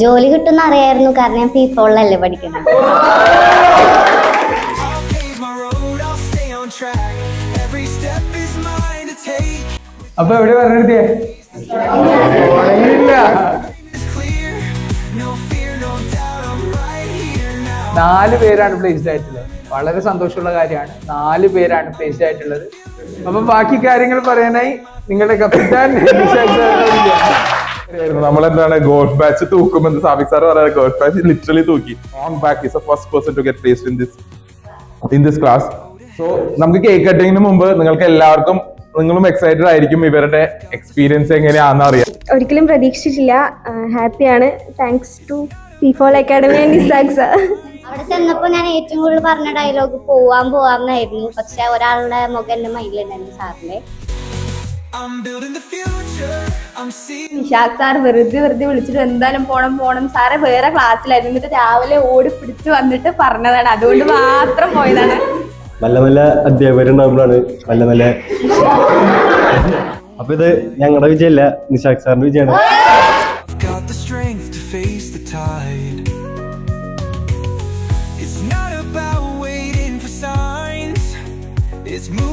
ജോലി കിട്ടുമെന്ന് അറിയായിരുന്നു, കാരണം ഞാൻ ഫീഫോളിലല്ലേ പഠിക്കുന്നത്. അപ്പൊ എവിടെ പറഞ്ഞിട്ടേ 4 പേരാണ് പ്ലേസ്ഡ് ആയിട്ടുള്ളത്. വളരെ സന്തോഷമുള്ള കാര്യമാണ്. 4 പേരാണ് പ്ലേസ്ഡ് ആയിട്ടുള്ളത്. അപ്പൊ ബാക്കി കാര്യങ്ങൾ പറയാനായി നിങ്ങളുടെ കപ്പിത്താൻ നമ്മളെന്താണ് ഗോൾഫ് ബാച്ച് തൂക്കുമെന്ന് സാബിക് സാർ പറയാറ്. ഗോൾഫ് ബാച്ച് ലിറ്ററലി തൂക്കി. On back is the first person to get placed in this class. So നമുക്ക് കേക്ക് കട്ടിങ്ങിന് മുമ്പ് നിങ്ങൾക്ക് എല്ലാവർക്കും, നിങ്ങളും എക്സൈറ്റഡ് ആയിരിക്കും ഇവരുടെ എക്സ്പീരിയൻസ് എങ്ങനെയാണെന്ന് അറിയാം. ഒരിക്കലും പ്രതീക്ഷിച്ചില്ല. ഹാപ്പിയാണ്. താങ്ക്സ് ടു ഫീഫോൾ അക്കാഡമി ആൻഡ് നിസാഖ് സർ. അവിടെ ചെന്നപ്പോ ഞാൻ ഏറ്റവും കൂടുതൽ പറഞ്ഞ ഡയലോഗ് പോവാന്നായിരുന്നു. പക്ഷെ ഒരാളുടെ മുഖം എന്റെ മൈൻഡിലുണ്ടായിരുന്നു, സാറിന്റെ. നിഷാഖ് സാർ വെറുതെ വിളിച്ചിട്ട് എന്തായാലും പോണം സാറെ വേറെ ക്ലാസ്സിലായിരുന്നു. എന്നിട്ട് രാവിലെ ഓടി പിടിച്ച് വന്നിട്ട് പറഞ്ഞതാണ്. അതുകൊണ്ട് മാത്രം പോയതാണ്. നല്ല അധ്യാപകരുണ്ടാകുമ്പോഴാണ് നല്ല അപ്പൊ ഇത് ഞങ്ങളുടെ വിജയല്ല, നിഷാഖ് സാറിന്റെ വിജയമാണ്. It's not about waiting for signs, it's moving.